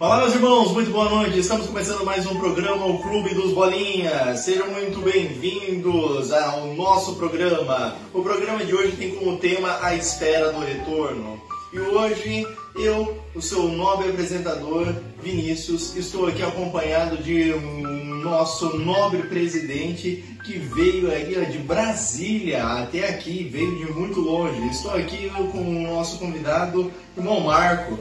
Olá, meus irmãos, muito boa noite. Estamos começando mais um programa, o Clube dos Bolinhas. Sejam muito bem-vindos ao nosso programa. O programa de hoje tem como tema a espera do retorno. E hoje eu, o seu nobre apresentador, Vinícius, estou aqui acompanhado de nosso nobre presidente que veio aí de Brasília até aqui, veio de muito longe. Estou aqui com o nosso convidado, irmão Marco.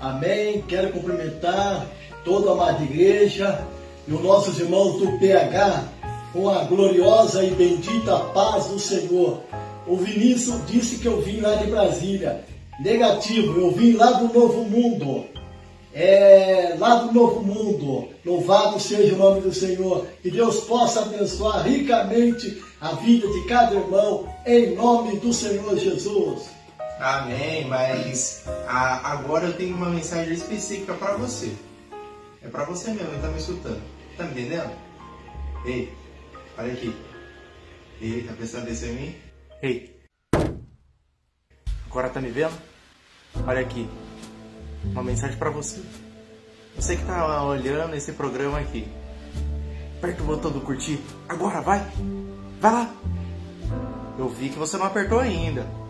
Amém. Quero cumprimentar toda a amada igreja e os nossos irmãos do PH com a gloriosa e bendita paz do Senhor. O Vinícius disse que eu vim lá de Brasília. Negativo, eu vim lá do Novo Mundo. Lá do Novo Mundo. Louvado seja o nome do Senhor. Que Deus possa abençoar ricamente a vida de cada irmão, em nome do Senhor Jesus. Amém, mas agora eu tenho uma mensagem específica para você. É para você mesmo, que tá me escutando. Tá me entendendo? Ei, olha aqui. Ei, tá prestando atenção em mim? Ei. Agora tá me vendo? Olha aqui. Uma mensagem para você. Você que tá olhando esse programa aqui. Aperta o botão do curtir. Agora, vai. Vai lá. Eu vi que você não apertou ainda.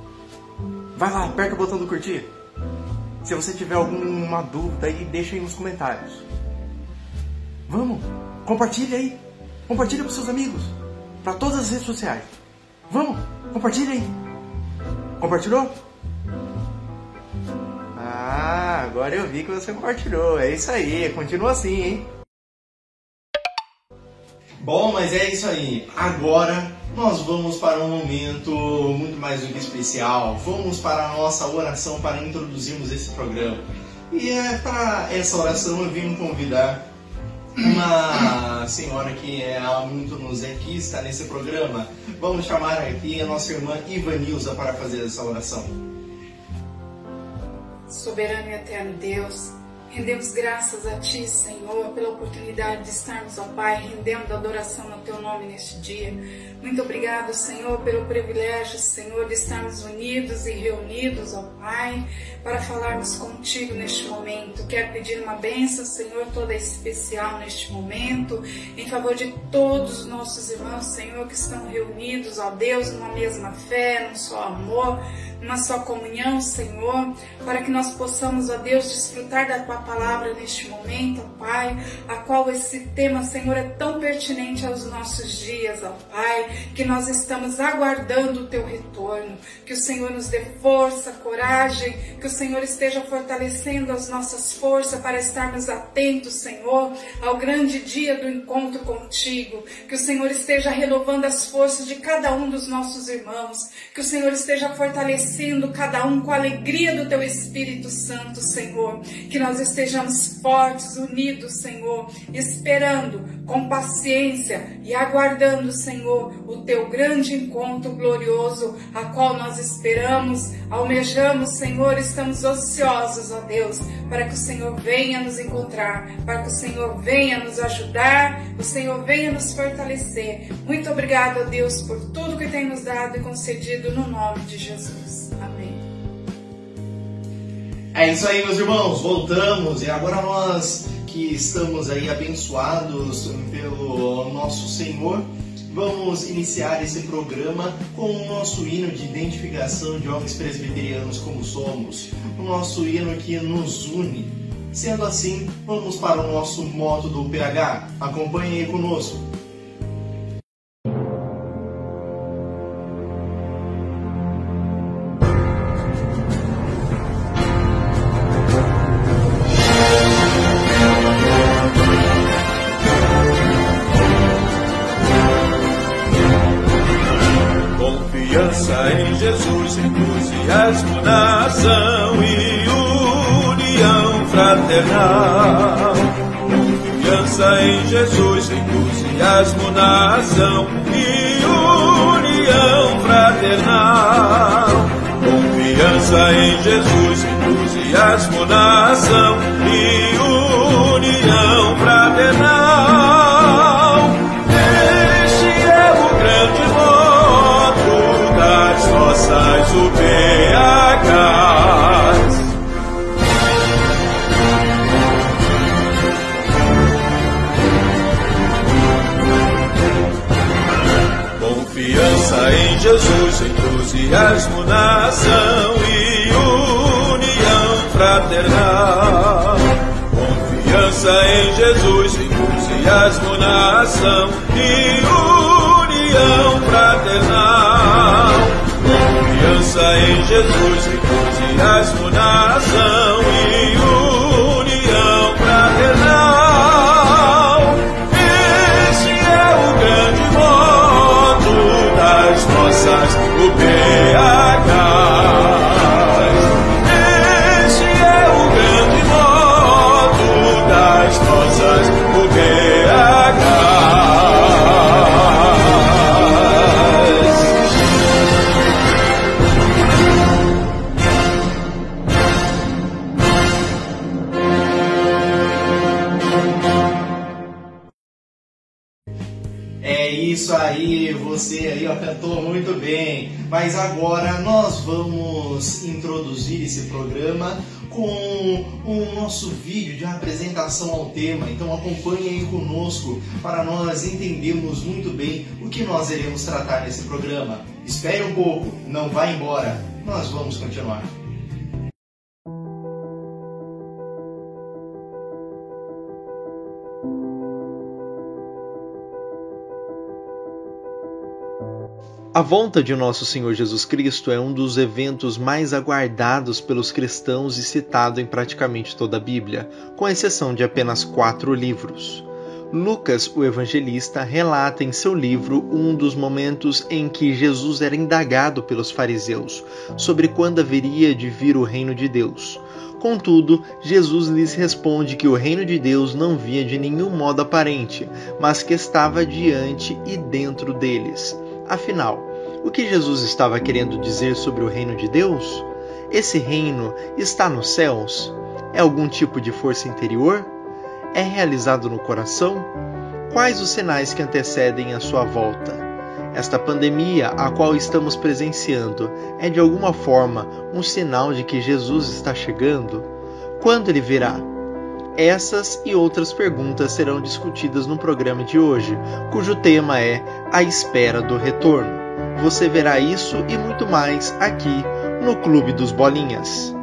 Vai lá, aperta o botão do curtir. Se você tiver alguma dúvida aí, deixa aí nos comentários. Vamos, compartilha aí. Compartilha para seus amigos. Para todas as redes sociais. Vamos, compartilha aí. Compartilhou? Agora eu vi que você compartilhou. É isso aí, continua assim, hein? Bom, mas é isso aí. Agora nós vamos para um momento muito mais do que especial. Vamos para a nossa oração para introduzirmos esse programa. E para essa oração eu vim convidar uma senhora que há muito nos aqui está nesse programa. Vamos chamar aqui a nossa irmã Ivanilza para fazer essa oração. Soberano e eterno Deus, rendemos graças a Ti, Senhor, pela oportunidade de estarmos, ó Pai, rendendo adoração no Teu nome neste dia. Muito obrigado, Senhor, pelo privilégio, Senhor, de estarmos unidos e reunidos, ó Pai, para falarmos contigo neste momento. Quero pedir uma bênção, Senhor, toda especial neste momento, em favor de todos os nossos irmãos, Senhor, que estão reunidos, ó Deus, numa mesma fé, num só amor, numa só comunhão, Senhor, para que nós possamos, ó Deus, desfrutar da Tua palavra neste momento, ó Pai, a qual esse tema, Senhor, é tão pertinente aos nossos dias, ó Pai, que nós estamos aguardando o Teu retorno, que o Senhor nos dê força, coragem, que o Senhor esteja fortalecendo as nossas forças para estarmos atentos, Senhor, ao grande dia do encontro contigo, que o Senhor esteja renovando as forças de cada um dos nossos irmãos, que o Senhor esteja fortalecendo cada um com a alegria do Teu Espírito Santo, Senhor, que nós estejamos fortes, unidos, Senhor, esperando com paciência e aguardando, Senhor, o Teu grande encontro glorioso, a qual nós esperamos, almejamos, Senhor, estamos ociosos, ó Deus, para que o Senhor venha nos encontrar, para que o Senhor venha nos ajudar, o Senhor venha nos fortalecer. Muito obrigado, ó Deus, por tudo que tem nos dado e concedido no nome de Jesus. Amém. É isso aí, meus irmãos, voltamos e agora nós que estamos aí abençoados pelo nosso Senhor, vamos iniciar esse programa com o nosso hino de identificação de homens presbiterianos como somos, o nosso hino que nos une. Sendo assim, vamos para o nosso moto do PH. Acompanhe aí conosco. Em Jesus, entusiasmo na ação e união fraternal. Confiança em Jesus, entusiasmo na ação e união fraternal. Confiança em Jesus, entusiasmo na ação e união fraternal. Este é o grande modo das nossas UPHs. fraternal. Confiança em Jesus, entusiasmo na ação e união fraternal. Confiança em Jesus, entusiasmo na ação e união fraternal. Esse é o grande modo das nossas UPHs. Esse é o grande modo das nossas UPHs. Isso aí, você aí cantou muito bem. Mas agora nós vamos introduzir esse programa com o nosso vídeo de apresentação ao tema. Então acompanhe aí conosco para nós entendermos muito bem o que nós iremos tratar nesse programa. Espere um pouco, não vá embora. Nós vamos continuar. A volta de nosso Senhor Jesus Cristo é um dos eventos mais aguardados pelos cristãos e citado em praticamente toda a Bíblia, com exceção de apenas 4 livros. Lucas, o evangelista, relata em seu livro um dos momentos em que Jesus era indagado pelos fariseus sobre quando haveria de vir o reino de Deus. Contudo, Jesus lhes responde que o reino de Deus não via de nenhum modo aparente, mas que estava diante e dentro deles. Afinal, o que Jesus estava querendo dizer sobre o reino de Deus? Esse reino está nos céus? É algum tipo de força interior? É realizado no coração? Quais os sinais que antecedem a sua volta? Esta pandemia a qual estamos presenciando é de alguma forma um sinal de que Jesus está chegando? Quando ele virá? Essas e outras perguntas serão discutidas no programa de hoje, cujo tema é A Espera do Retorno. Você verá isso e muito mais aqui no Clube dos Bolinhas.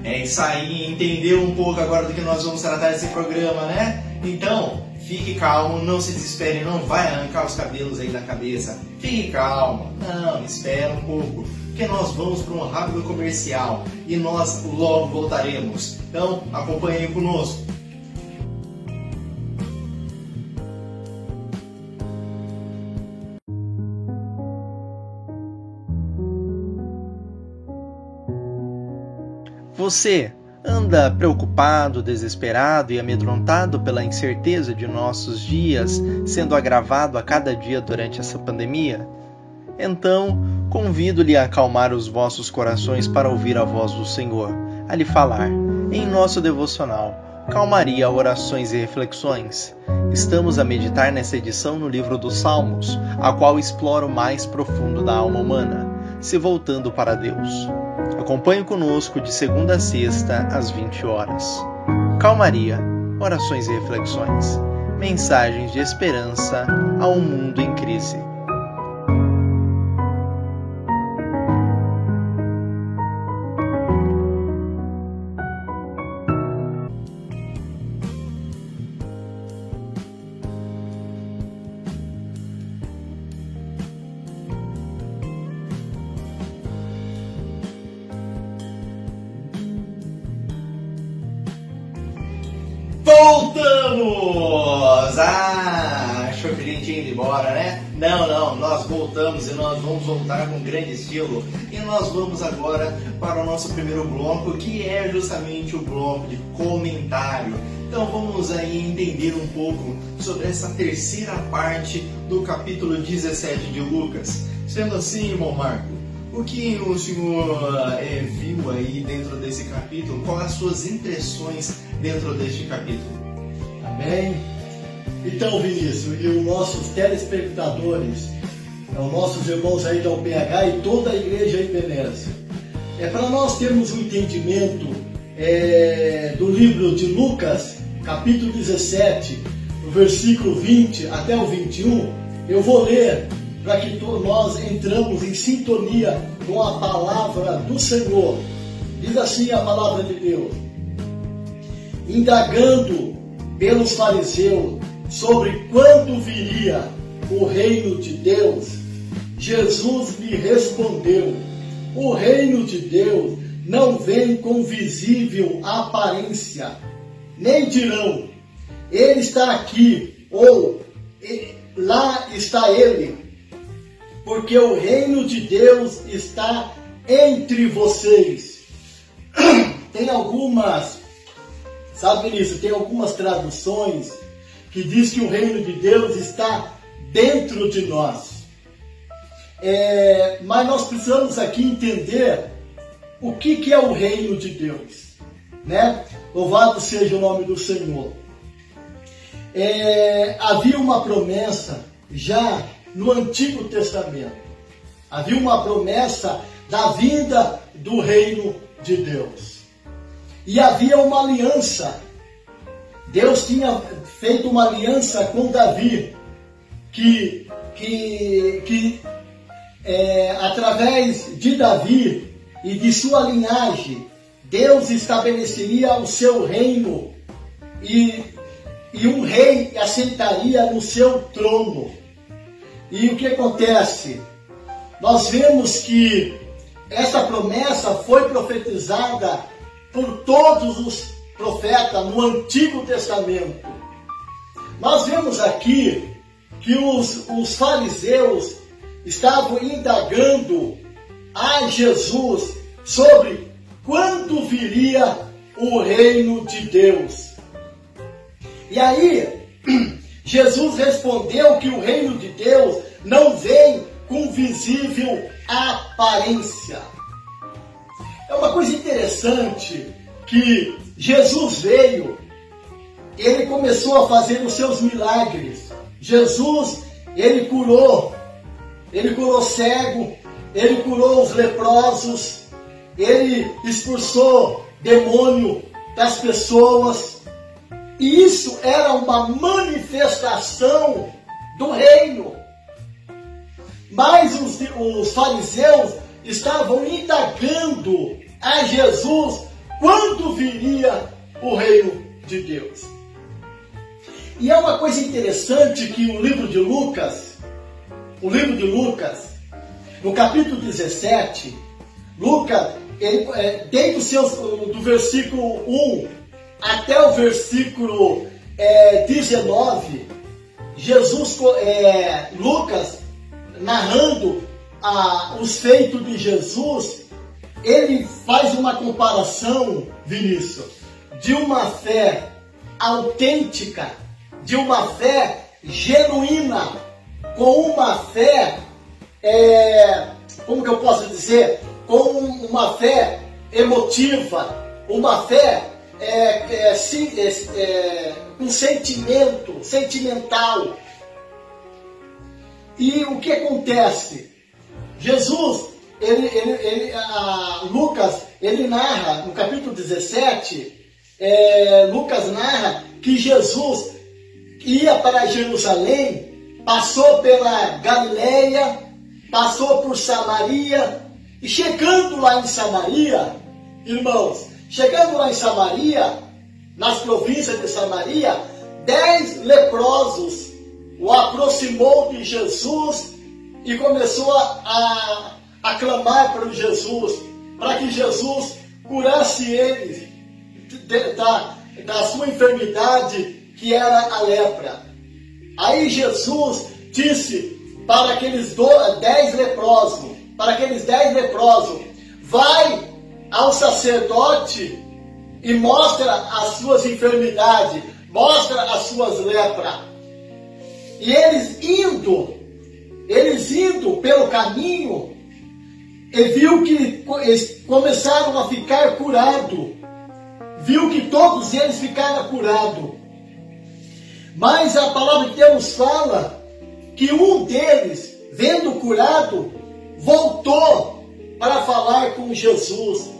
É isso aí, entendeu um pouco agora do que nós vamos tratar nesse programa, né? Então, fique calmo, não se desespere, não vai arrancar os cabelos aí da cabeça. Fique calmo, não, espera um pouco, porque nós vamos para um rápido comercial e nós logo voltaremos. Então, acompanhe conosco. Você anda preocupado, desesperado e amedrontado pela incerteza de nossos dias sendo agravado a cada dia durante essa pandemia? Então, convido-lhe a acalmar os vossos corações para ouvir a voz do Senhor, a lhe falar, em nosso devocional, Calmaria, Orações e Reflexões. Estamos a meditar nessa edição no livro dos Salmos, a qual explora o mais profundo da alma humana, se voltando para Deus. Acompanhe conosco de segunda a sexta, às 20 horas. Calmaria, Orações e Reflexões. Mensagens de esperança a um mundo em crise. Voltamos! Achou que a gente ia embora, né? Não, nós voltamos e nós vamos voltar com grande estilo. E nós vamos agora para o nosso primeiro bloco, que é justamente o bloco de comentário. Então vamos aí entender um pouco sobre essa terceira parte do capítulo 17 de Lucas. Sendo assim, irmão Marco, o que o senhor viu aí dentro desse capítulo? Quais as suas impressões dentro deste capítulo? Amém? Então, Vinícius, e os nossos telespectadores, os nossos irmãos aí da UPH e toda a igreja IPMS, para nós termos um entendimento do livro de Lucas, capítulo 17, no versículo 20 até o 21, eu vou ler para que nós entramos em sintonia com a palavra do Senhor. Diz assim a palavra de Deus: indagando pelos fariseus sobre quando viria o reino de Deus, Jesus lhe respondeu: o reino de Deus não vem com visível aparência, nem dirão, ele está aqui, ou lá está ele, porque o reino de Deus está entre vocês. Tem algumas, sabe nisso, tem algumas traduções que diz que o reino de Deus está dentro de nós. Mas nós precisamos aqui entender o que é o reino de Deus, né? Louvado seja o nome do Senhor. Havia uma promessa já no Antigo Testamento. Havia uma promessa da vinda do reino de Deus. E havia uma aliança. Deus tinha feito uma aliança com Davi, que através de Davi e de sua linhagem, Deus estabeleceria o seu reino e um rei assentaria no seu trono. E o que acontece? Nós vemos que essa promessa foi profetizada por todos os profetas no Antigo Testamento. Nós vemos aqui que os fariseus estavam indagando a Jesus sobre quando viria o reino de Deus. E aí, Jesus respondeu que o reino de Deus não vem com visível aparência. É uma coisa interessante que Jesus veio, ele começou a fazer os seus milagres. Jesus, ele curou cego, ele curou os leprosos, ele expulsou demônio das pessoas. E isso era uma manifestação do reino. Mas os fariseus estavam indagando a Jesus quando viria o reino de Deus. E é uma coisa interessante que o livro de Lucas, no capítulo 17, Lucas, do versículo 1 até o versículo 19, Lucas, narrando os feitos de Jesus, ele faz uma comparação, Vinícius, de uma fé autêntica, de uma fé genuína, com uma fé, como que eu posso dizer? Com uma fé emotiva, uma fé com sentimento, sentimental. E o que acontece? Jesus, Lucas, ele narra, no capítulo 17, Lucas narra que Jesus ia para Jerusalém, passou pela Galileia, passou por Samaria, e chegando lá em Samaria, irmãos, nas províncias de Samaria, 10 leprosos o aproximou de Jesus e começou a clamar para Jesus, para que Jesus curasse eles da sua enfermidade, que era a lepra. Aí Jesus disse para aqueles 10 leprosos, vai ao sacerdote e mostra as suas enfermidades, mostra as suas lepras. E eles indo pelo caminho, e viu que eles começaram a ficar curados. Viu que todos eles ficaram curados. Mas a palavra de Deus fala que um deles, vendo curado, voltou para falar com Jesus.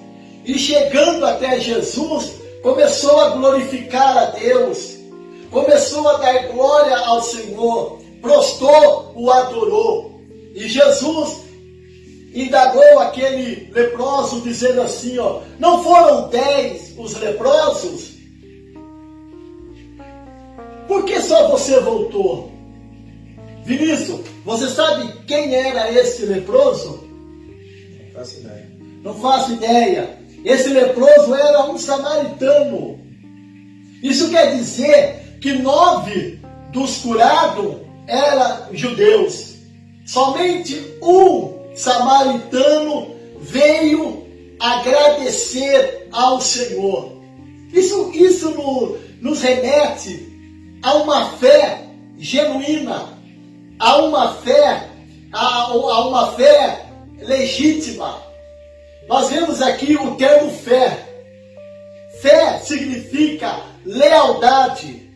E chegando até Jesus, começou a glorificar a Deus. Começou a dar glória ao Senhor. Prostrou, o adorou. E Jesus indagou aquele leproso, dizendo assim, ó, não foram 10 os leprosos? Por que só você voltou? Vinícius, você sabe quem era esse leproso? Não faço ideia. Não faço ideia. Esse leproso era um samaritano. Isso quer dizer que 9 dos curados eram judeus. Somente um samaritano veio agradecer ao Senhor. Isso nos remete a uma fé genuína, a uma fé legítima. Nós vemos aqui o termo fé. Fé significa lealdade,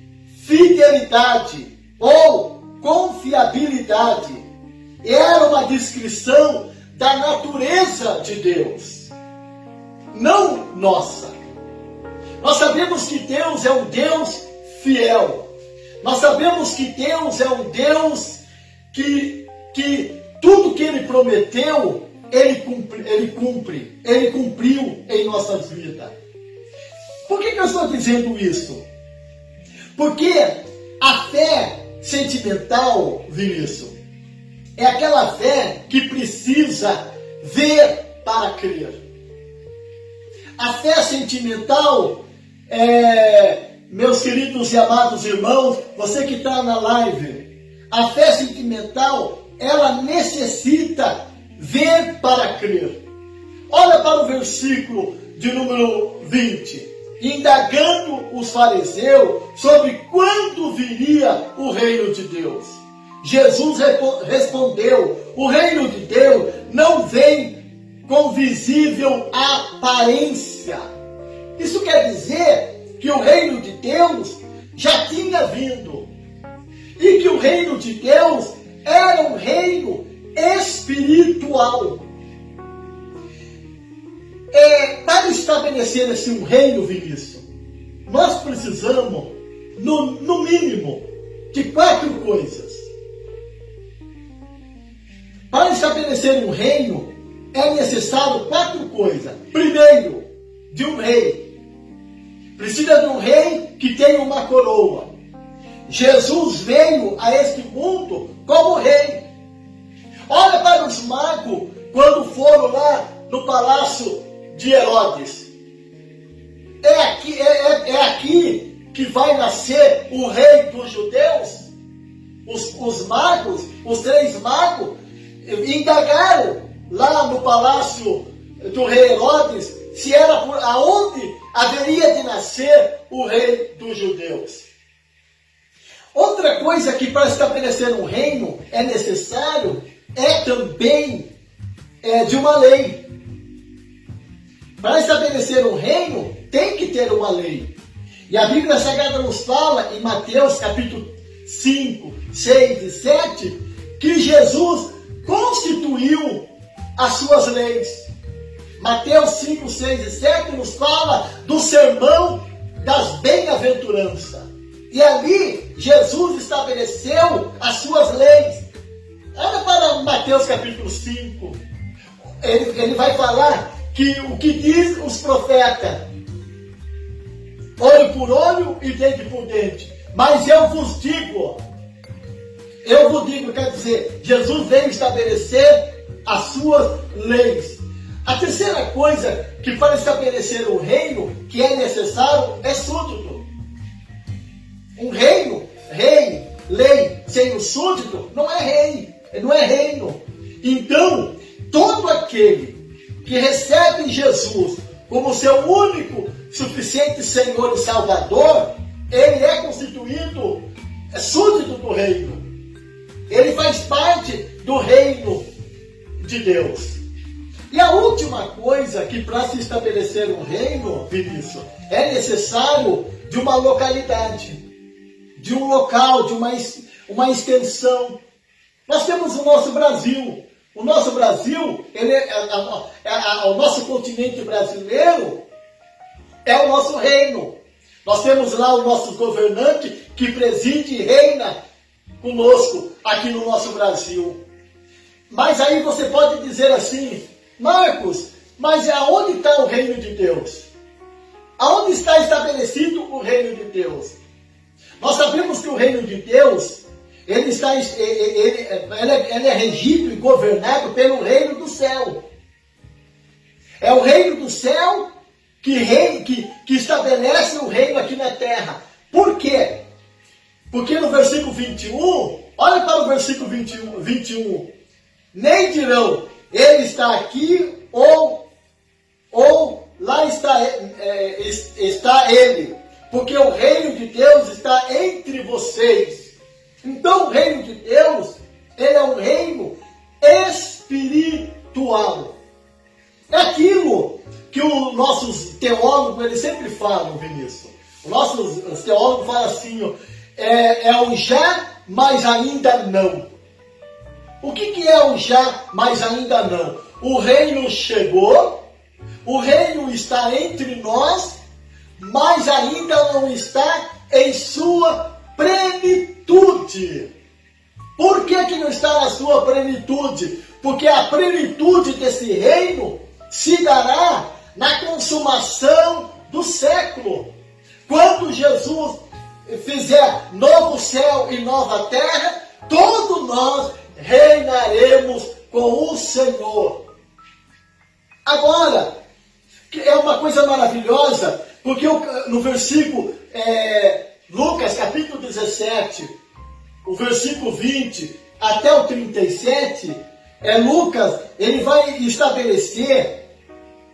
fidelidade ou confiabilidade. Era uma descrição da natureza de Deus, não nossa. Nós sabemos que Deus é um Deus fiel. Nós sabemos que Deus é um Deus que tudo que Ele prometeu, Ele cumpre. Ele cumpriu em nossas vidas. Por que eu estou dizendo isso? Porque a fé sentimental, Vinícius, é aquela fé que precisa ver para crer. A fé sentimental, meus queridos e amados irmãos, você que está na live, a fé sentimental, ela necessita ver para crer. Olha para o versículo de número 20. Indagando os fariseus sobre quando viria o reino de Deus. Jesus respondeu, o reino de Deus não vem com visível aparência. Isso quer dizer que o reino de Deus já tinha vindo. E que o reino de Deus era um reino espiritual. Para estabelecer um reino, Vinícius, nós precisamos, no mínimo, de 4 coisas. Para estabelecer um reino, é necessário 4 coisas. Primeiro, de um rei. Precisa de um rei que tenha uma coroa. Jesus veio a este mundo como rei. Olha para os magos quando foram lá no palácio de Herodes. É aqui que vai nascer o rei dos judeus. Os magos, os 3 magos, indagaram lá no palácio do rei Herodes se era aonde haveria de nascer o rei dos judeus. Outra coisa que para estabelecer um reino é necessário também de uma lei. Para estabelecer um reino, tem que ter uma lei. E a Bíblia Sagrada nos fala, em Mateus capítulo 5, 6 e 7, que Jesus constituiu as suas leis. Mateus 5, 6 e 7 nos fala do sermão das bem-aventuranças. E ali, Jesus estabeleceu as suas leis. Olha para Mateus capítulo 5. Ele vai falar que o que diz os profetas, olho por olho e dente por dente. Mas eu vos digo, quer dizer, Jesus veio estabelecer as suas leis. A terceira coisa que para estabelecer um reino que é necessário é súdito. Um reino, rei, lei, sem o súdito, não é rei, não é reino. Então, todo aquele que recebe Jesus como seu único, suficiente Senhor e Salvador, ele é constituído súdito do reino. Ele faz parte do reino de Deus. E a última coisa que para se estabelecer um reino, Vinícius, é necessário de uma localidade, de um local, de uma extensão. Nós temos o nosso Brasil. O nosso Brasil, o nosso continente brasileiro é o nosso reino. Nós temos lá o nosso governante que preside e reina conosco aqui no nosso Brasil. Mas aí você pode dizer assim, Marcos, mas aonde está o reino de Deus? Aonde está estabelecido o reino de Deus? Nós sabemos que o reino de Deus, ele é regido e governado pelo reino do céu. É o reino do céu que estabelece o reino aqui na terra. Por quê? Porque no versículo 21, olha para o versículo 21. Nem dirão, ele está aqui ou lá está ele. Porque o reino de Deus está entre vocês. Então o reino de Deus, ele é um reino espiritual. É aquilo que os nossos teólogos, eles sempre falam, Vinícius. Os teólogos falam assim, é o já, mas ainda não. O que é o já, mas ainda não? O reino chegou, o reino está entre nós, mas ainda não está em sua plenitude. Por que não está na sua plenitude? Porque a plenitude desse reino se dará na consumação do século. Quando Jesus fizer novo céu e nova terra, todos nós reinaremos com o Senhor. Agora, é uma coisa maravilhosa, porque no versículo Lucas capítulo 17, o versículo 20 até o 37, Lucas, ele vai estabelecer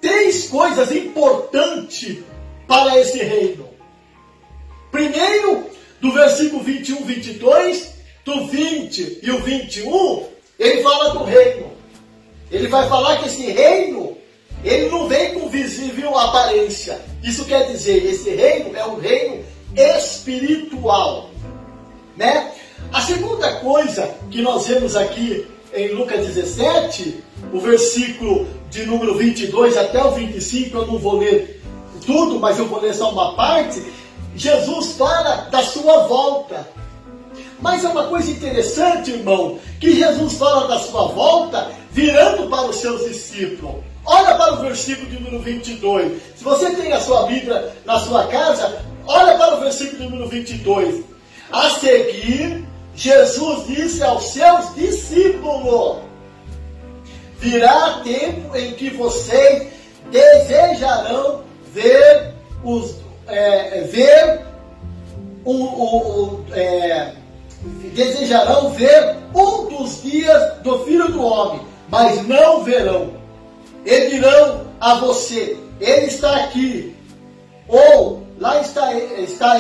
3 coisas importantes para esse reino. Primeiro, do versículo 21, 22, do 20 e o 21, ele fala do reino. Ele vai falar que esse reino, ele não vem com visível aparência. Isso quer dizer, esse reino é um reino espiritual, né? A segunda coisa que nós vemos aqui em Lucas 17, o versículo de número 22 até o 25, eu não vou ler tudo, mas eu vou ler só uma parte. Jesus fala da sua volta. Mas é uma coisa interessante, irmão, que Jesus fala da sua volta virando para os seus discípulos. Olha para o versículo de número 22. Se você tem a sua Bíblia na sua casa, olha para o versículo de número 22. A seguir, Jesus disse aos seus discípulos: virá tempo em que vocês desejarão ver um dos dias do Filho do Homem, mas não verão. E dirão a você: ele está aqui, ou lá está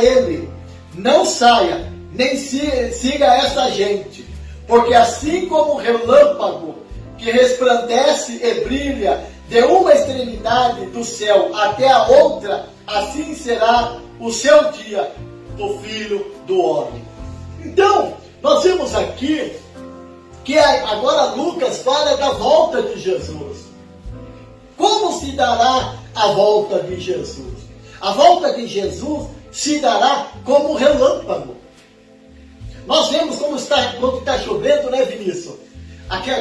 ele. Não saia, nem siga essa gente, porque assim como o relâmpago que resplandece e brilha de uma extremidade do céu até a outra, assim será o seu dia do Filho do Homem. Então, nós vemos aqui que agora Lucas fala da volta de Jesus. Como se dará a volta de Jesus? A volta de Jesus se dará como relâmpago. Nós vemos quando está chovendo, né, Vinícius?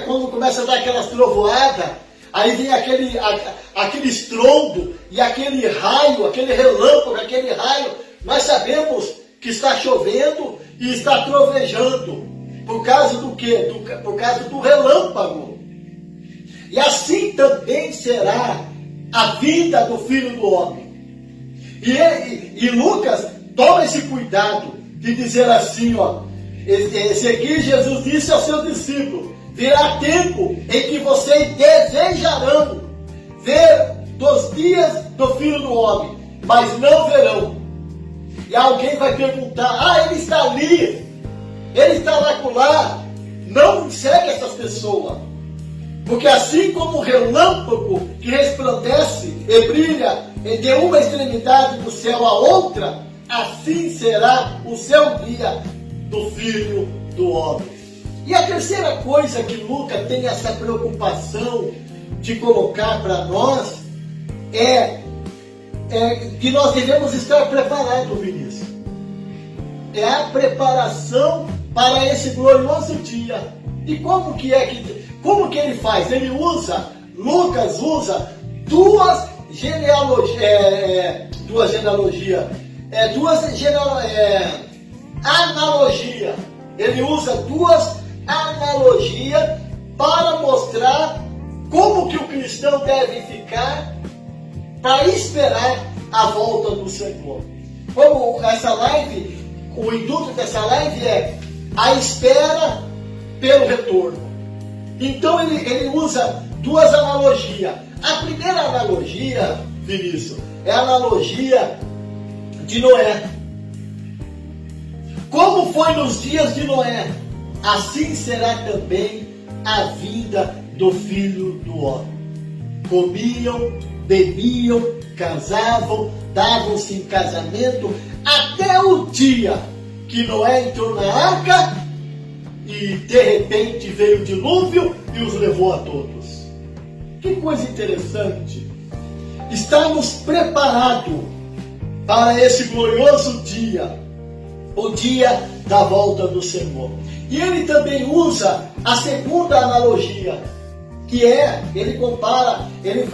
Quando começa a dar aquelas trovoadas, aí vem aquele estrondo e aquele raio, aquele relâmpago, aquele raio. Nós sabemos que está chovendo e está trovejando. Por causa do quê? Por causa do relâmpago. E assim também será a vida do Filho do Homem. E Lucas toma esse cuidado de dizer assim, esse aqui Jesus disse aos seus discípulos: virá tempo em que vocês desejarão ver dos dias do Filho do Homem, mas não verão. E alguém vai perguntar: ele está ali, ele está lá. Não segue essas pessoas. Porque assim como o relâmpago que resplandece e brilha de uma extremidade do céu à outra, assim será o seu dia do Filho do Homem. E a terceira coisa que Lucas tem essa preocupação de colocar para nós é que nós devemos estar preparados, Vinícius. É a preparação para esse glorioso dia. E como como que ele faz? Lucas usa duas analogias. Ele usa duas analogias para mostrar como que o cristão deve ficar para esperar a volta do Senhor. Como essa live, o intuito dessa live é a espera pelo retorno. Então ele usa duas analogias. A primeira analogia, Vinícius, é a analogia de Noé. Como foi nos dias de Noé, assim será também a vinda do Filho do Homem. Comiam, bebiam, casavam, davam-se em casamento, até o dia que Noé entrou na arca e de repente veio o dilúvio e os levou a todos. Que coisa interessante. Estamos preparados para esse glorioso dia, o dia da volta do Senhor. E ele também usa a segunda analogia, que é, ele compara,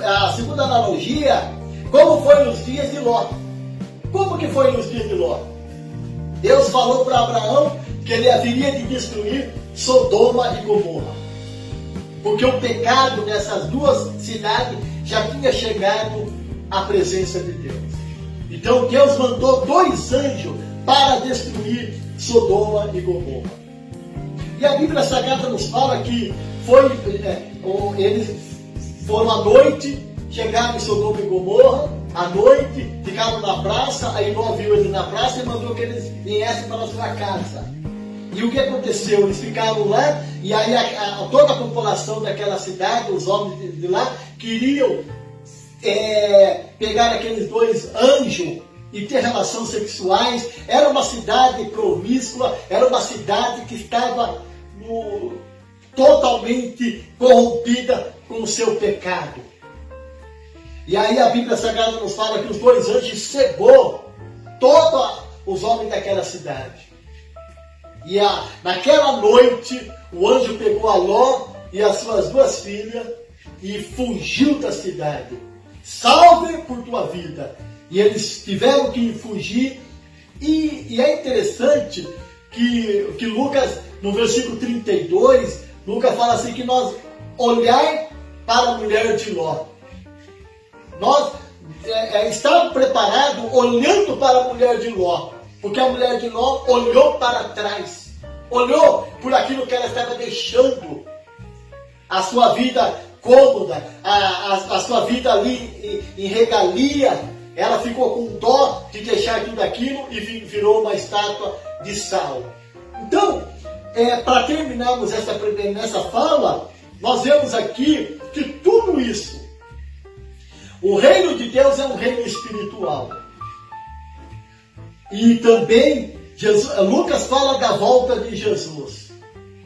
a segunda analogia, como foi nos dias de Ló. Como que foi nos dias de Ló? Deus falou para Abraão que ele haveria de destruir Sodoma e Gomorra, porque o pecado nessas duas cidades já tinha chegado à presença de Deus. Então Deus mandou 2 anjos para destruir Sodoma e Gomorra. E a Bíblia Sagrada nos fala que eles foram à noite, chegaram em Sodoma e Gomorra, à noite, ficaram na praça, aí Ló viu eles na praça e mandou que eles viessem para a sua casa. E o que aconteceu? Eles ficaram lá, e aí toda a população daquela cidade, os homens de lá, queriam pegar aqueles 2 anjos e ter relações sexuais. Era uma cidade promíscua, era uma cidade que estava totalmente corrompida com o seu pecado. E aí a Bíblia Sagrada nos fala que os 2 anjos cegou todos os homens daquela cidade. E naquela noite o anjo pegou a Ló e as suas 2 filhas e fugiu da cidade. Salve por tua vida. E eles tiveram que fugir. E é interessante que Lucas, no versículo 32, Lucas fala assim que nós olhar para a mulher de Ló. Nós estávamos preparados olhando para a mulher de Ló. Porque a mulher de Ló olhou para trás. Olhou por aquilo que ela estava deixando. A sua vida cômoda, a sua vida ali em regalia. Ela ficou com dó de deixar tudo aquilo e virou uma estátua de sal. Então, para terminarmos nessa fala, nós vemos aqui que tudo isso, o reino de Deus é um reino espiritual. E também, Lucas fala da volta de Jesus,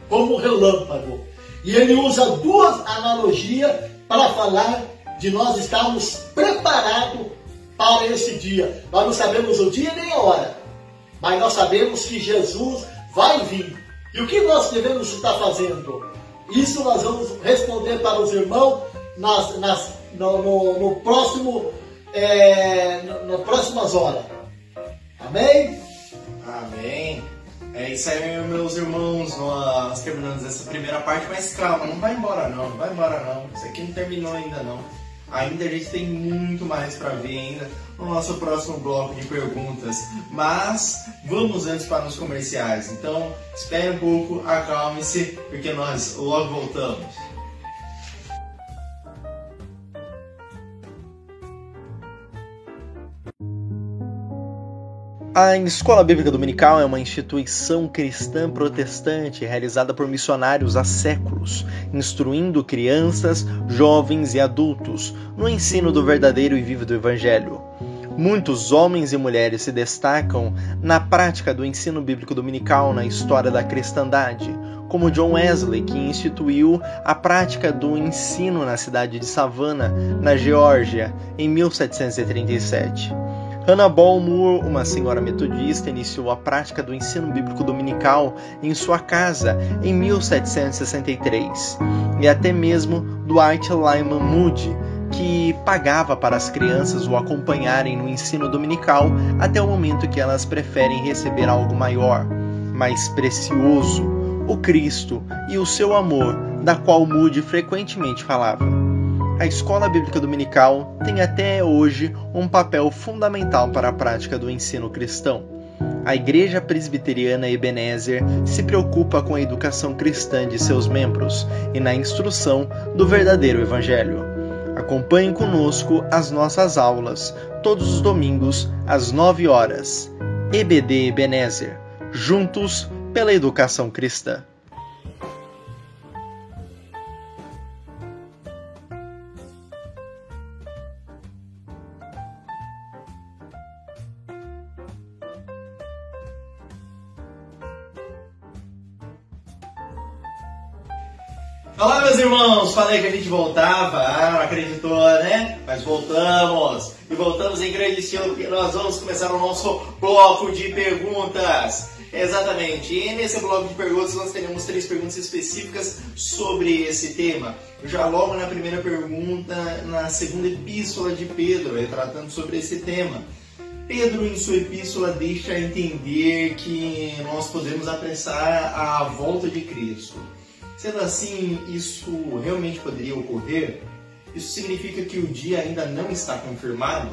como relâmpago. E ele usa 2 analogias para falar de nós estarmos preparados para esse dia. Nós não sabemos o dia nem a hora, mas nós sabemos que Jesus vai vir. E o que nós devemos estar fazendo? Isso nós vamos responder para os irmãos no próximas horas. Amém? Amém. É isso aí, meus irmãos. Nós terminamos essa primeira parte, mas calma, não vai embora não. Não vai embora não. Isso aqui não terminou ainda não. Ainda a gente tem muito mais para ver ainda no nosso próximo bloco de perguntas. Mas vamos antes para os comerciais. Então, espere um pouco, acalme-se, porque nós logo voltamos. A Escola Bíblica Dominical é uma instituição cristã protestante realizada por missionários há séculos, instruindo crianças, jovens e adultos no ensino do verdadeiro e vivo do Evangelho. Muitos homens e mulheres se destacam na prática do ensino bíblico dominical na história da cristandade, como John Wesley, que instituiu a prática do ensino na cidade de Savannah, na Geórgia, em 1737. Hannah Balmoor, uma senhora metodista, iniciou a prática do ensino bíblico dominical em sua casa em 1763. E até mesmo Dwight Lyman Moody, que pagava para as crianças o acompanharem no ensino dominical até o momento que elas preferem receber algo maior, mais precioso, o Cristo e o seu amor, da qual Moody frequentemente falava. A escola bíblica dominical tem até hoje um papel fundamental para a prática do ensino cristão. A Igreja Presbiteriana Ebenezer se preocupa com a educação cristã de seus membros e na instrução do verdadeiro Evangelho. Acompanhe conosco as nossas aulas, todos os domingos, às 9 horas. EBD Ebenezer, juntos pela educação cristã. Olá, meus irmãos! Falei que a gente voltava, não acreditou, né? Mas voltamos! E voltamos em grande estilo, porque nós vamos começar o nosso bloco de perguntas. Exatamente, e nesse bloco de perguntas nós teremos 3 perguntas específicas sobre esse tema. Já logo na primeira pergunta, na segunda epístola de Pedro, tratando sobre esse tema. Pedro, em sua epístola, deixa entender que nós podemos apressar a volta de Cristo. Sendo assim, isso realmente poderia ocorrer? Isso significa que o dia ainda não está confirmado?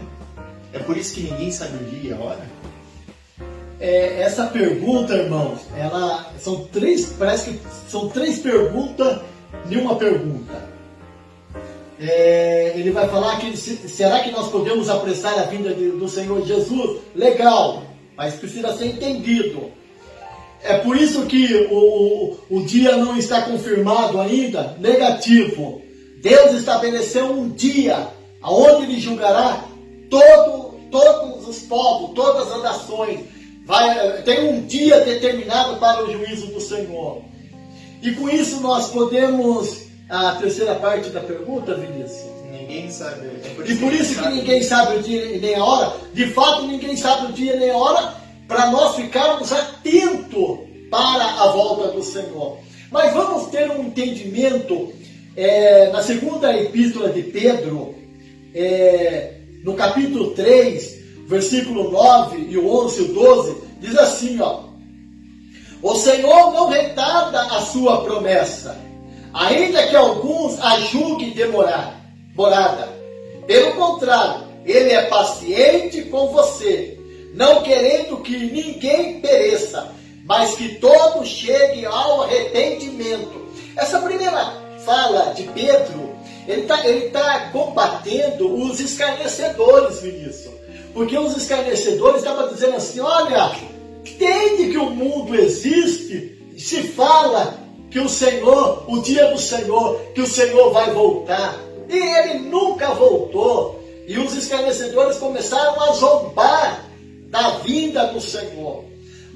É por isso que ninguém sabe o dia e a hora? Essa pergunta, irmãos, parece que são 3 perguntas de uma pergunta. Ele vai falar que será que nós podemos apressar a vinda do Senhor Jesus? Legal, mas precisa ser entendido. É por isso que o dia não está confirmado ainda. Negativo. Deus estabeleceu um dia onde Ele julgará todos os povos, todas as nações. Tem um dia determinado para o juízo do Senhor. E com isso nós podemos... A terceira parte da pergunta, Vinícius. Ninguém sabe. E por isso que ninguém sabe o dia e nem a hora. De fato, ninguém sabe o dia nem a hora, para nós ficarmos atentos para a volta do Senhor. Mas vamos ter um entendimento na segunda epístola de Pedro, no capítulo 3, versículo 9 e o 11 e o 12, diz assim, ó: o Senhor não retarda a sua promessa, ainda que alguns a julguem demorada. Pelo contrário, Ele é paciente com você, não querendo que ninguém pereça, mas que todos cheguem ao arrependimento. Essa primeira fala de Pedro, ele tá combatendo os escarnecedores, Vinícius. Porque os escarnecedores estavam dizendo assim, olha, desde que o mundo existe, se fala que o Senhor, o dia do Senhor, que o Senhor vai voltar. E Ele nunca voltou. E os escarnecedores começaram a zombar da vinda do Senhor.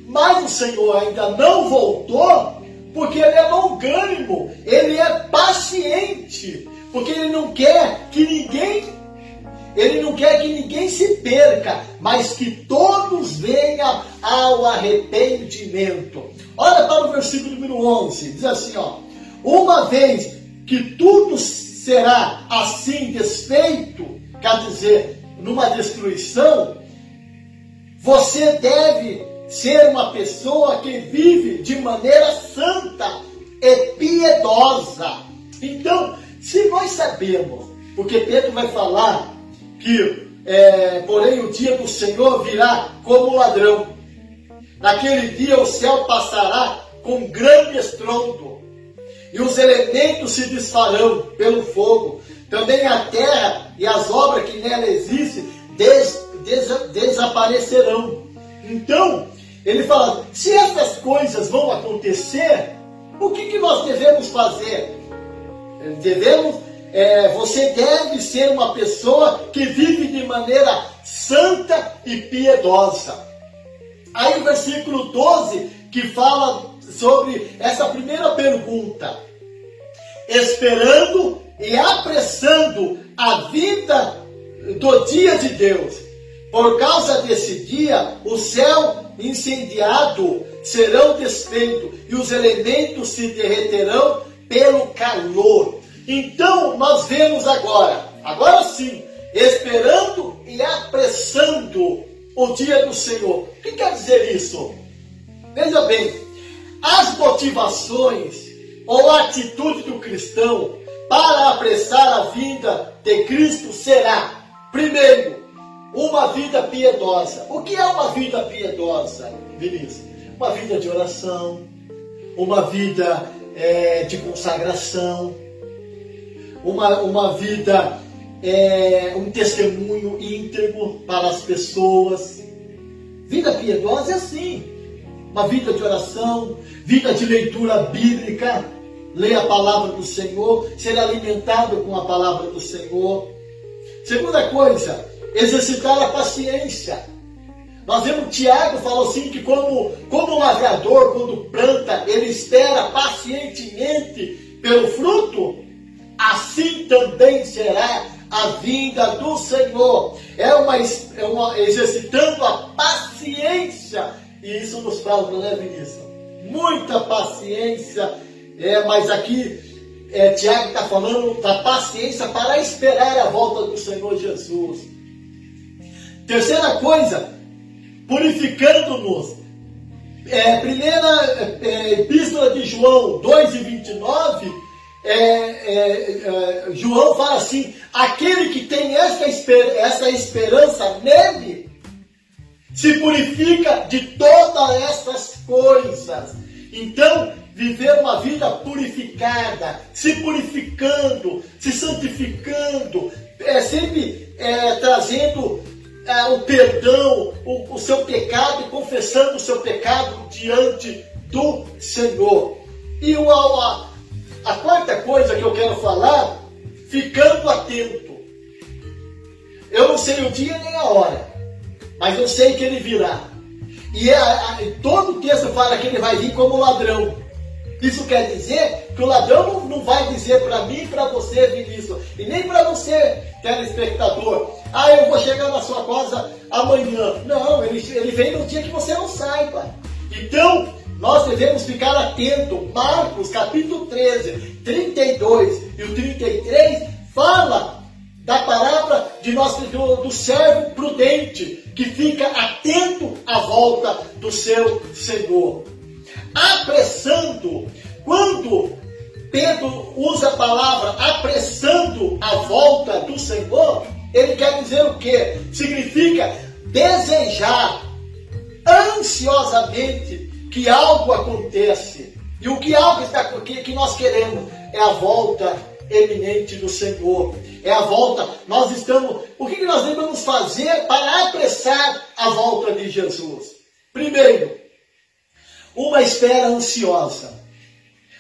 Mas o Senhor ainda não voltou, porque Ele é longânimo, Ele é paciente, porque Ele não quer que ninguém se perca, mas que todos venham ao arrependimento. Olha para o versículo número 11, diz assim, ó: uma vez que tudo será assim desfeito, quer dizer, numa destruição, você deve ser uma pessoa que vive de maneira santa e piedosa. Então, se nós sabemos, porque Pedro vai falar que, porém, o dia do Senhor virá como ladrão. Naquele dia o céu passará com grande estrondo, e os elementos se desfarão pelo fogo. Também a terra e as obras que nela existem desaparecerão. Então, ele fala, se essas coisas vão acontecer, o que nós devemos fazer? Você deve ser uma pessoa que vive de maneira santa e piedosa. Aí o versículo 12, que fala sobre essa primeira pergunta: esperando e apressando a vinda do dia de Deus. Por causa desse dia, o céu incendiado serão desfeito e os elementos se derreterão pelo calor. Então nós vemos agora sim, esperando e apressando o dia do Senhor. O que quer dizer isso? Veja bem, as motivações ou a atitude do cristão para apressar a vinda de Cristo será, primeiro, uma vida piedosa. O que é uma vida piedosa, Vinícius? Uma vida de oração, uma vida de consagração, uma vida, um testemunho íntegro para as pessoas. Vida piedosa é assim, uma vida de oração, vida de leitura bíblica, ler a palavra do Senhor, ser alimentado com a palavra do Senhor. Segunda coisa, exercitar a paciência. Nós vemos Tiago falou assim que como o lavrador, quando planta, ele espera pacientemente pelo fruto, assim também será a vinda do Senhor. Exercitando a paciência, e isso nos falta, né, Vinícius? Muita paciência, mas aqui Tiago está falando da paciência para esperar a volta do Senhor Jesus. Terceira coisa, purificando-nos. Primeira epístola de João 2:29, João fala assim: aquele que tem essa esperança nele, se purifica de todas essas coisas. Então, viver uma vida purificada, se purificando, se santificando, sempre trazendo o perdão, o seu pecado e confessando o seu pecado diante do Senhor. E a quarta coisa que eu quero falar, ficando atento. Eu não sei o dia nem a hora, mas eu sei que ele virá. E todo o texto fala que ele vai vir como ladrão. Isso quer dizer que o ladrão não vai dizer para mim e para você, Vinícius, e nem para você, telespectador: eu vou chegar na sua casa amanhã. Não, ele vem no dia que você não saiba. Então, nós devemos ficar atentos. Marcos, capítulo 13, 32 e o 33, fala da palavra do servo prudente, que fica atento à volta do seu Senhor. Apressando, quando Pedro usa a palavra apressando a volta do Senhor, ele quer dizer o quê? Significa desejar ansiosamente que algo acontece. E o que que nós queremos é a volta eminente do Senhor. É a volta. O que nós devemos fazer para apressar a volta de Jesus? Primeiro, uma espera ansiosa,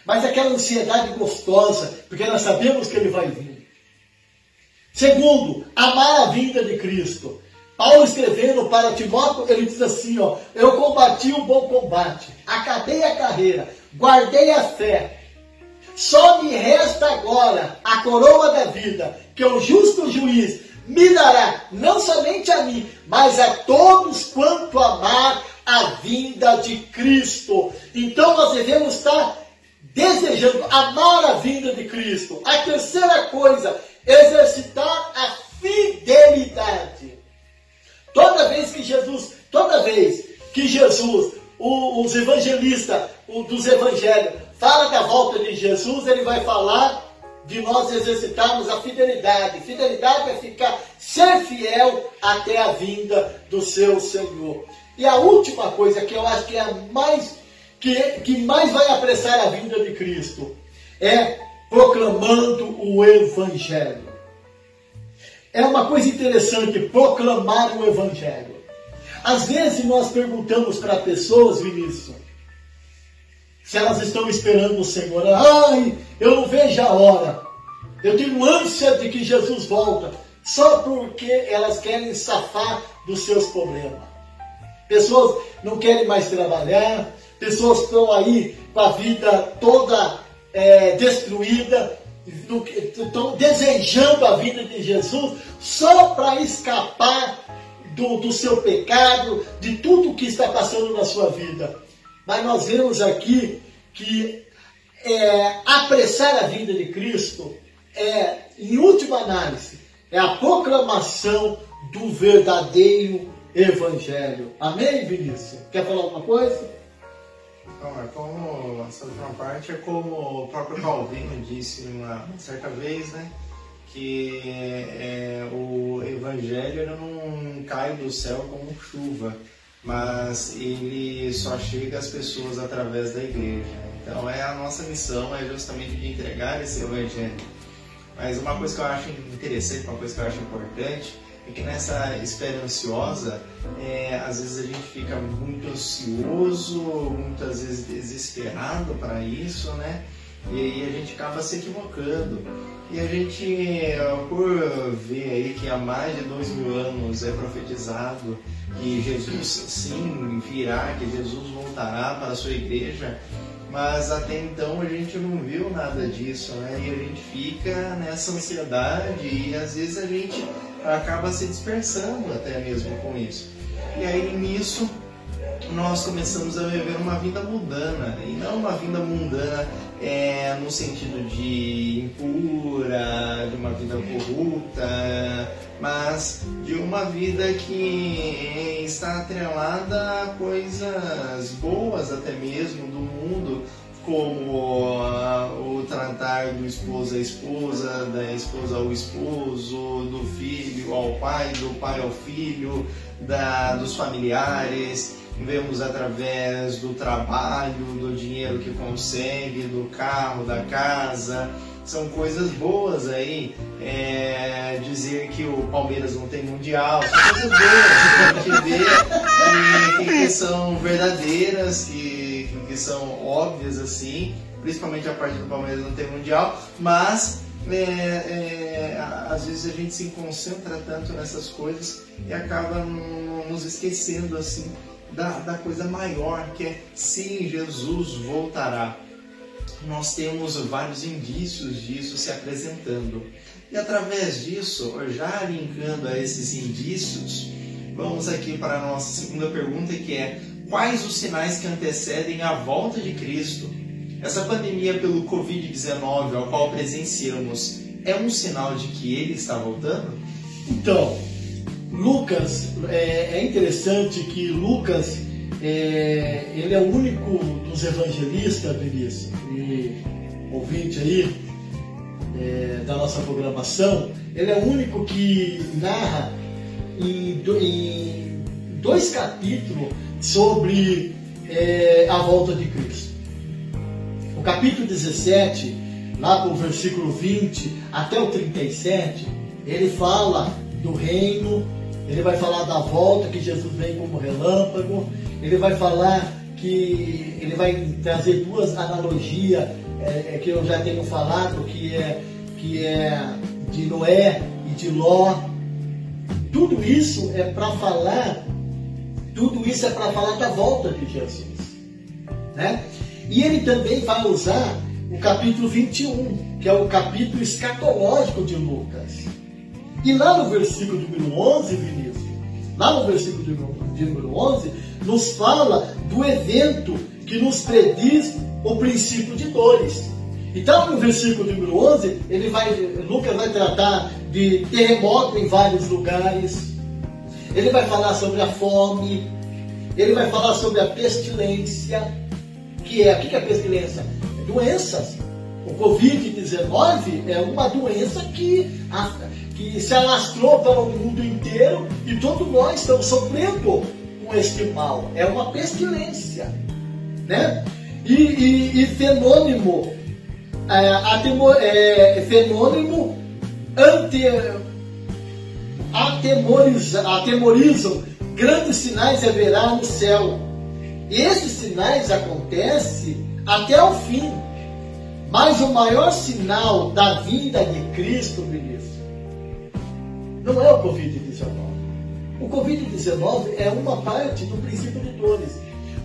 mas aquela ansiedade gostosa, porque nós sabemos que ele vai vir. Segundo, amar a vinda de Cristo. Paulo, escrevendo para Timóteo, ele diz assim: eu combati o bom combate, acabei a carreira, guardei a fé. Só me resta agora a coroa da vida, que o justo juiz me dará, não somente a mim, mas a todos quanto amar a vinda de Cristo. Então nós devemos estar desejando amar a vinda de Cristo. A terceira coisa, exercitar a fidelidade. Toda vez que Jesus, os evangelistas dos evangelhos, fala da volta de Jesus, ele vai falar de nós exercitarmos a fidelidade. Fidelidade é ser fiel até a vinda do seu Senhor. E a última coisa, que eu acho que é a que mais vai apressar a vinda de Cristo, é proclamando o Evangelho. É uma coisa interessante proclamar o Evangelho. Às vezes nós perguntamos para pessoas, Vinícius, se elas estão esperando o Senhor. Eu não vejo a hora. Eu tenho ânsia de que Jesus volta, só porque elas querem safar dos seus problemas. Pessoas não querem mais trabalhar, pessoas estão aí com a vida toda destruída, estão desejando a vida de Jesus só para escapar do seu pecado, de tudo que está passando na sua vida. Mas nós vemos aqui que apressar a vinda de Cristo em última análise, é a proclamação do verdadeiro Evangelho. Amém, Vinícius? Quer falar alguma coisa? Não, essa última parte é como o próprio Calvino disse uma certa vez, né? Que o Evangelho não cai do céu como chuva, mas ele só chega às pessoas através da igreja. Então a nossa missão é justamente de entregar esse Evangelho. Mas uma coisa que eu acho interessante, uma coisa que eu acho importante, é que nessa espera ansiosa, às vezes a gente fica muito ansioso, muitas vezes desesperado para isso, né? E aí a gente acaba se equivocando. E a gente, por ver aí que há mais de 2000 anos é profetizado que Jesus sim virá, que Jesus voltará para a sua igreja, mas até então a gente não viu nada disso, né? E a gente fica nessa ansiedade e às vezes a gente acaba se dispersando até mesmo com isso. E aí nisso nós começamos a viver uma vida mundana, e não uma vida mundana no sentido de impura, de uma vida corrupta, mas de uma vida que está atrelada a coisas boas até mesmo do mundo, como o tratar do esposo à esposa, da esposa ao esposo, do filho ao pai, do pai ao filho, dos familiares. Vemos através do trabalho, do dinheiro que consegue, do carro, da casa. São coisas boas aí. Dizer que o Palmeiras não tem mundial, são coisas boas. A gente vê que são verdadeiras, que são óbvias assim, principalmente a parte do Palmeiras não ter mundial, mas às vezes a gente se concentra tanto nessas coisas e acaba nos esquecendo assim da coisa maior, que é sim, Jesus voltará. Nós temos vários indícios disso se apresentando. E através disso, já linkando a esses indícios, vamos aqui para a nossa segunda pergunta, que é: quais os sinais que antecedem a volta de Cristo? Essa pandemia pelo Covid-19 ao qual presenciamos é um sinal de que Ele está voltando? Então, Lucas, é interessante que Lucas, ele é o único dos evangelistas, Vinícius, e ouvinte aí da nossa programação, ele é o único que narra em 2 capítulos sobre a volta de Cristo. O capítulo 17, lá do versículo 20 até o 37, ele fala do reino, ele vai falar da volta, que Jesus vem como relâmpago, ele vai falar que ele vai trazer 2 analogias que eu já tenho falado, que é de Noé e de Ló. Tudo isso é para falar da volta de Jesus, né? E ele também vai usar o capítulo 21, que é o capítulo escatológico de Lucas. E lá no versículo número 11, Vinícius, lá no versículo número 11, nos fala do evento que nos prediz o princípio de dores. Então, no versículo número 11, Lucas vai tratar de terremoto em vários lugares, ele vai falar sobre a fome, ele vai falar sobre a pestilência. O que é a pestilência? Doenças. O Covid-19 é uma doença que se alastrou para o mundo inteiro e todos nós estamos sofrendo com este mal. É uma pestilência, né? E fenômeno atemorizam, grandes sinais haverá no céu. E esses sinais acontecem até o fim. Mas o maior sinal da vinda de Cristo, Vinícius, não é o Covid-19. O Covid-19 é uma parte do princípio de dores.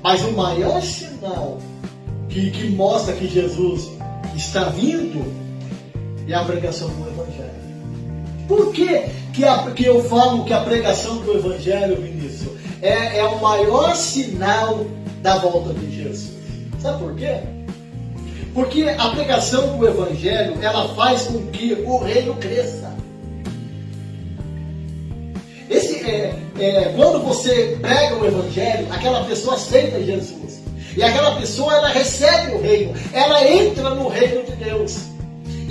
Mas o maior sinal que mostra que Jesus está vindo é a pregação do Evangelho. Por que eu falo que a pregação do Evangelho, Vinícius, é o maior sinal da volta de Jesus? Sabe por quê? Porque a pregação do Evangelho, ela faz com que o reino cresça. Quando você prega o Evangelho, aquela pessoa aceita Jesus. E aquela pessoa, ela recebe o reino. Ela entra no reino de Deus.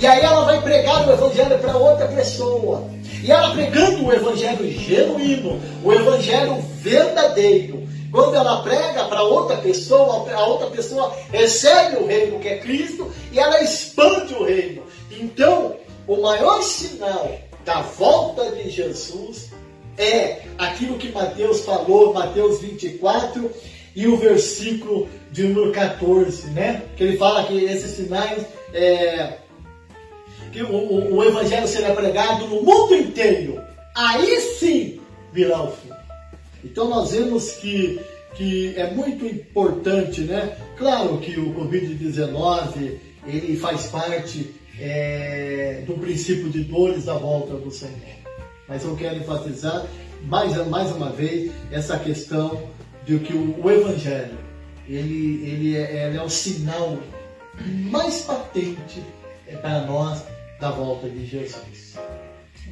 E aí ela vai pregar o Evangelho para outra pessoa. E ela pregando o Evangelho genuíno, o Evangelho verdadeiro, quando ela prega para outra pessoa, a outra pessoa recebe o reino que é Cristo e ela expande o reino. Então, o maior sinal da volta de Jesus é aquilo que Mateus falou, Mateus 24 e o versículo de número 14, né? Que ele fala que esses sinais, que o Evangelho será pregado no mundo inteiro. Aí sim virá o fim. Então nós vemos que é muito importante, né? Claro que o Covid-19 ele faz parte do princípio de dores da volta do Senhor. Mas eu quero enfatizar mais uma vez essa questão de que o Evangelho ele é o sinal mais patente para nós da volta de Jesus.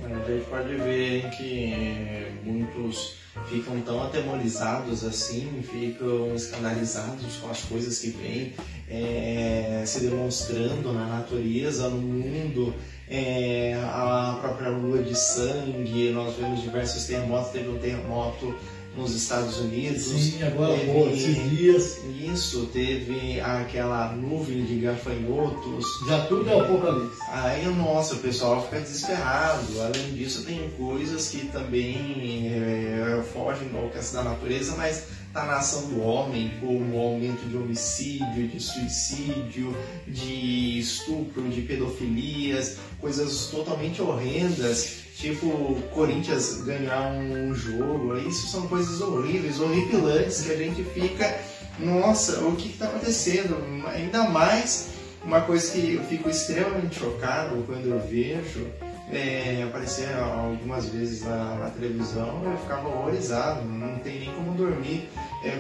A gente pode ver que muitos ficam tão atemorizados assim, ficam escandalizados com as coisas que vêm se demonstrando na natureza, no mundo, a própria lua de sangue. Nós vemos diversos terremotos, teve um terremoto nos Estados Unidos. Sim, agora esses dias. Isso, teve aquela nuvem de gafanhotos. Já tudo é apocalipse. Aí, nossa, o pessoal fica desesperado. Além disso, tem coisas que também fogem do alcance da natureza, mas está na ação do homem, como o aumento de homicídio, de suicídio, de estupro, de pedofilias, coisas totalmente horrendas. Tipo, Corinthians ganhar um jogo, isso são coisas horríveis, horripilantes, que a gente fica, nossa, o que está acontecendo? Ainda mais, uma coisa que eu fico extremamente chocado quando eu vejo, aparecer algumas vezes na televisão, eu ficava horrorizado, não tem nem como dormir,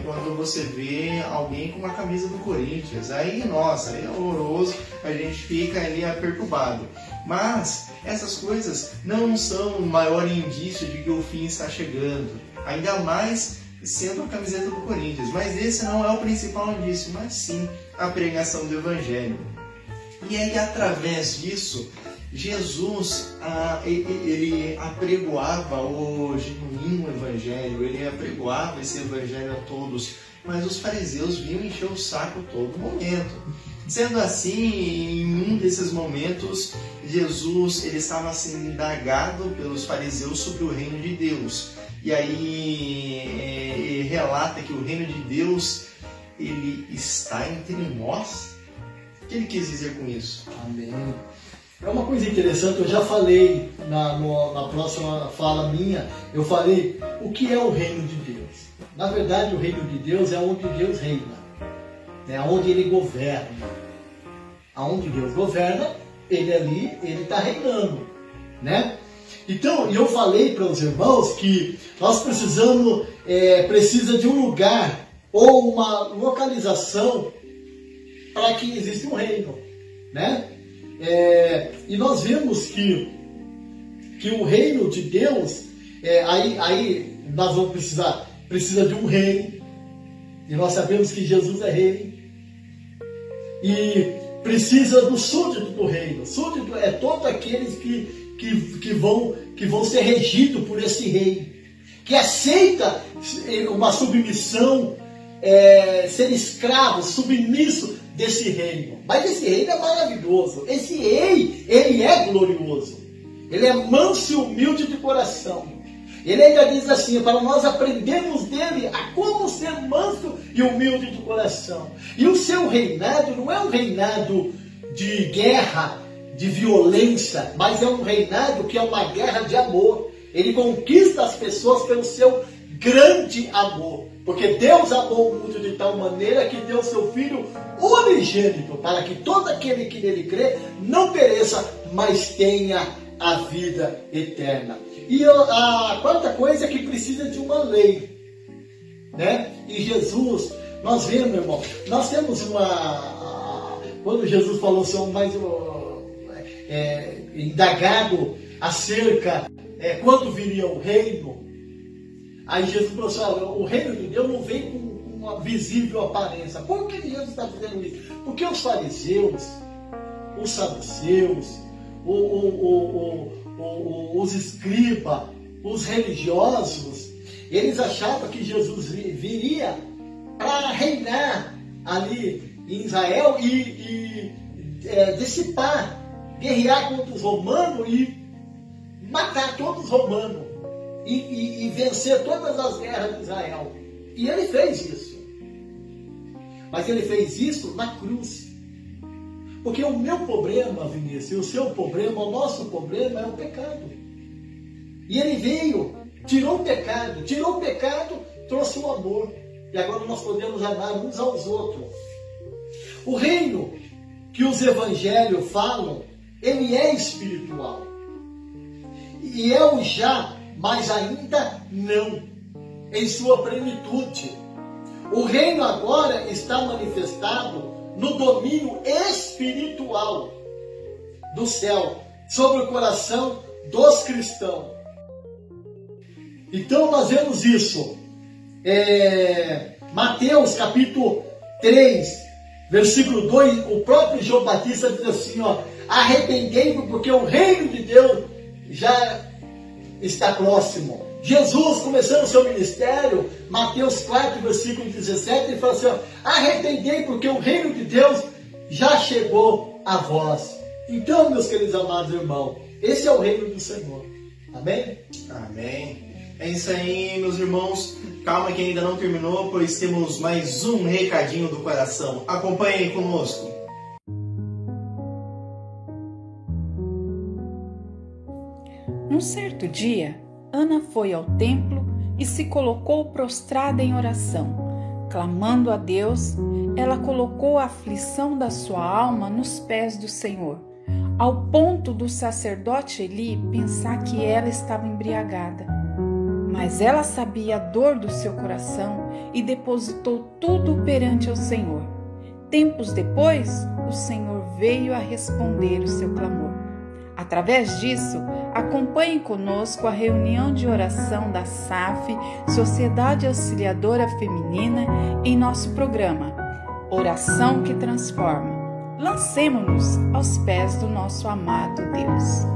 quando você vê alguém com uma camisa do Corinthians, aí, nossa, é horroroso, a gente fica ali perturbado. Mas essas coisas não são o maior indício de que o fim está chegando, ainda mais sendo a camiseta do Corinthians. Mas esse não é o principal indício, mas sim a pregação do Evangelho. E aí, através disso, Jesus ele apregoava o genuíno Evangelho, ele apregoava esse Evangelho a todos, mas os fariseus vinham encher o saco todo momento. Sendo assim, em um desses momentos, Jesus ele estava sendo indagado pelos fariseus sobre o reino de Deus. E aí relata que o reino de Deus ele está entre nós. O que ele quis dizer com isso? Amém. É uma coisa interessante, eu já falei na próxima fala minha, eu falei o que é o reino de Deus. Na verdade, o reino de Deus é onde Deus reina, é onde Ele governa. Aonde Deus governa, Ele está reinando, né? Então, eu falei para os irmãos que nós precisa de um lugar ou uma localização para que exista um reino, né? E nós vemos que o reino de Deus, aí nós vamos precisa de um reino, e nós sabemos que Jesus é rei, e precisa do súdito do reino. Súdito é todos aqueles que vão ser regidos por esse rei, que aceita uma submissão, ser escravo, submisso desse reino. Mas esse reino é maravilhoso. Esse rei, ele é glorioso. Ele é manso e humilde de coração. Ele ainda diz assim, para nós aprendermos dele a como ser manso e humilde de coração. E o seu reinado não é um reinado de guerra, de violência, mas é um reinado que é uma guerra de amor. Ele conquista as pessoas pelo seu grande amor. Porque Deus amou o mundo de tal maneira que deu seu Filho unigênito, para que todo aquele que nele crê não pereça, mas tenha a vida eterna. E a quarta coisa é que precisa de uma lei, né? E Jesus, nós vemos, irmão, nós temos quando Jesus falou, são mais indagado acerca quando viria o reino, aí Jesus falou assim, olha, o reino de Deus não vem com uma visível aparência. Por que Jesus está dizendo isso? Porque os fariseus, os saduceus, os escribas, os religiosos, eles achavam que Jesus viria para reinar ali em Israel e dissipar, guerrear contra os romanos e matar todos os romanos e vencer todas as guerras de Israel. E ele fez isso. Mas ele fez isso na cruz. Porque o meu problema, Vinícius, e o seu problema, o nosso problema é o pecado. E ele veio, tirou o pecado, trouxe o amor. E agora nós podemos amar uns aos outros. O reino que os evangelhos falam, ele é espiritual. E é o já, mas ainda não, em sua plenitude. O reino agora está manifestado no domínio espiritual do céu, sobre o coração dos cristãos. Então nós vemos isso. Mateus capítulo 3, versículo 2, o próprio João Batista diz assim, ó, arrependei-vos porque o reino de Deus já está próximo. Jesus, começando o seu ministério, Mateus 4, versículo 17, ele fala assim, ó, arrependei porque o reino de Deus já chegou a vós. Então, meus queridos amados irmãos, esse é o reino do Senhor. Amém? Amém. É isso aí, meus irmãos. Calma que ainda não terminou, pois temos mais um recadinho do coração. Acompanhem conosco. Num certo dia, Ana foi ao templo e se colocou prostrada em oração. Clamando a Deus, ela colocou a aflição da sua alma nos pés do Senhor, ao ponto do sacerdote Eli pensar que ela estava embriagada. Mas ela sabia a dor do seu coração e depositou tudo perante o Senhor. Tempos depois, o Senhor veio a responder o seu clamor. Através disso, acompanhe conosco a reunião de oração da SAF, Sociedade Auxiliadora Feminina, em nosso programa Oração que Transforma. Lancemo-nos aos pés do nosso amado Deus.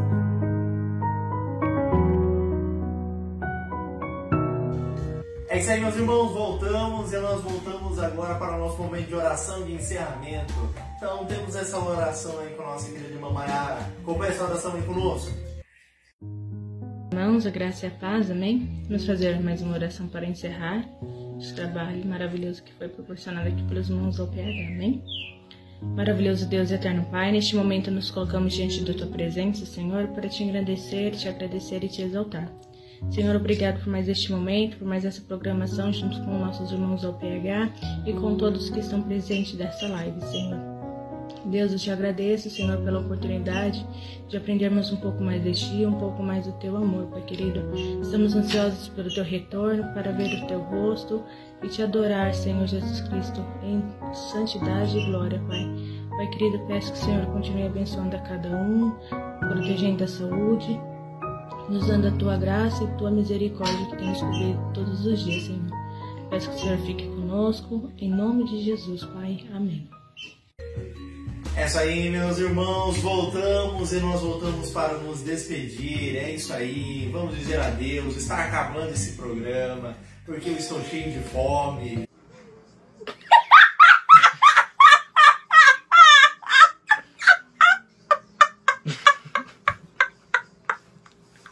É isso aí, meus irmãos, voltamos e nós voltamos agora para o nosso momento de oração de encerramento. Então temos essa oração aí com a nossa querida irmã Mayara. Acompanhe essa oração aí conosco. Irmãos, a graça e a paz, amém? Vamos fazer mais uma oração para encerrar esse trabalho maravilhoso que foi proporcionado aqui pelos irmãos ao PH, amém? Maravilhoso Deus e eterno Pai, neste momento nos colocamos diante da Tua presença, Senhor, para Te agradecer, Te agradecer e Te exaltar. Senhor, obrigado por mais este momento, por mais essa programação junto com nossos irmãos ao PH e com todos que estão presentes dessa live, Senhor. Deus, eu Te agradeço, Senhor, pela oportunidade de aprendermos um pouco mais de Ti, um pouco mais do Teu amor, Pai querido. Estamos ansiosos pelo Teu retorno, para ver o Teu rosto e Te adorar, Senhor Jesus Cristo, em santidade e glória, Pai. Pai querido, peço que o Senhor continue abençoando a cada um, protegendo a saúde, nos dando a Tua graça e Tua misericórdia que temos comido todos os dias, Senhor. Peço que o Senhor fique conosco, em nome de Jesus, Pai. Amém. É isso aí, meus irmãos, voltamos e nós voltamos para nos despedir. É isso aí, vamos dizer adeus. Está acabando esse programa porque eu estou cheio de fome.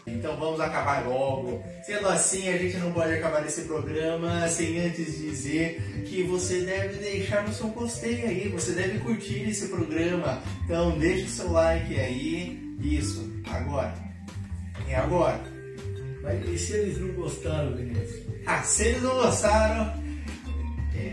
Então vamos acabar logo. Sendo assim, a gente não pode acabar esse programa sem antes dizer que você deve deixar o seu gostei aí, você deve curtir esse programa. Então deixa o seu like aí. Isso, agora. É agora. Mas e se eles não gostaram, Vinícius? Ah, se eles não gostaram,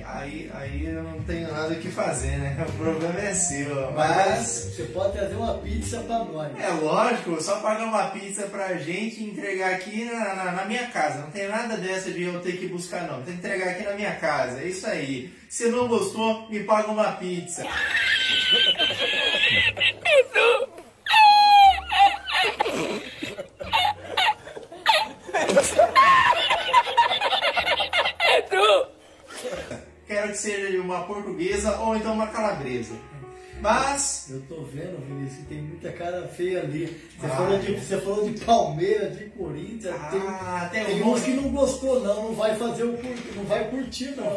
Aí eu não tenho nada o que fazer, né? O problema é seu. Mas você pode trazer uma pizza pra nós. É lógico, só pagar uma pizza pra gente e entregar aqui na minha casa. Não tem nada dessa de eu ter que buscar, não. Tem que entregar aqui na minha casa. É isso aí. Se não gostou, me paga uma pizza. Quero que seja uma portuguesa ou então uma calabresa. Mas... Eu tô vendo, Vinícius, tem muita cara feia ali. Você falou de Palmeiras, de Corinthians. Tem uns que não gostou, não vai fazer não vai curtir, não.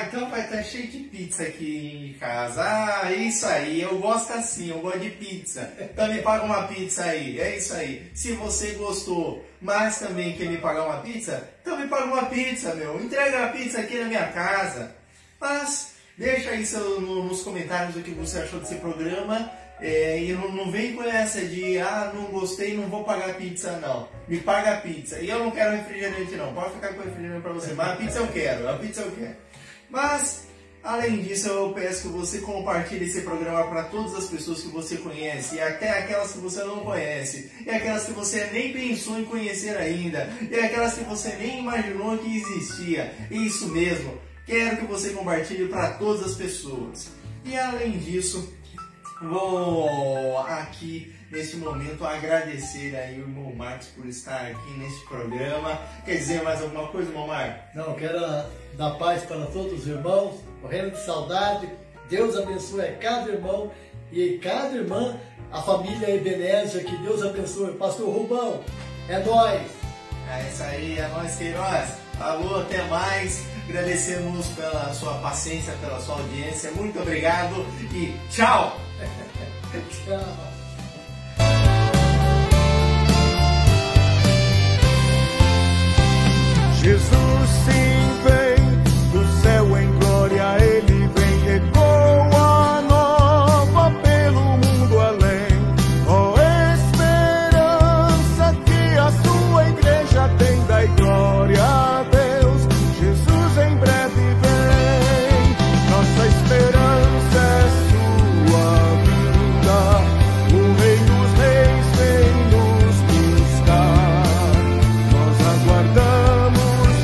Então vai estar cheio de pizza aqui em casa. Isso aí, eu gosto assim, eu gosto de pizza. Então me paga uma pizza aí, é isso aí. Se você gostou, mas também quer me pagar uma pizza, então me paga uma pizza, meu. Entrega a pizza aqui na minha casa. Mas deixa aí nos comentários o que você achou desse programa. E não vem com essa de não gostei, não vou pagar pizza, não. Me paga a pizza. E eu não quero refrigerante, não. Pode ficar com refrigerante pra você. Mas a pizza eu quero. Mas, além disso, eu peço que você compartilhe esse programa para todas as pessoas que você conhece. E até aquelas que você não conhece. E aquelas que você nem pensou em conhecer ainda. E aquelas que você nem imaginou que existia. Isso mesmo. Quero que você compartilhe para todas as pessoas. E além disso, vou aqui nesse momento agradecer aí o irmão Marcos por estar aqui nesse programa. Quer dizer mais alguma coisa, irmão Marcos? Não, quero dar paz para todos os irmãos, morrendo de saudade. Deus abençoe cada irmão e cada irmã, a família Ebenezer, que Deus abençoe. Pastor Rubão, é nóis! É isso aí, é nóis, Queiroz. Falou, até mais. Agradecemos pela sua paciência, pela sua audiência. Muito obrigado e tchau! Tchau! Jesus sim vem do céu em glória, ele vem, ecoa nova pelo mundo além. Ó esperança que a sua igreja tem, dai glória a Deus, Jesus em breve vem. Nossa esperança é sua vinda, o Rei dos Reis vem nos buscar. Nós aguardamos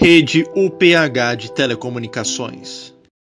Rede UPH de Telecomunicações.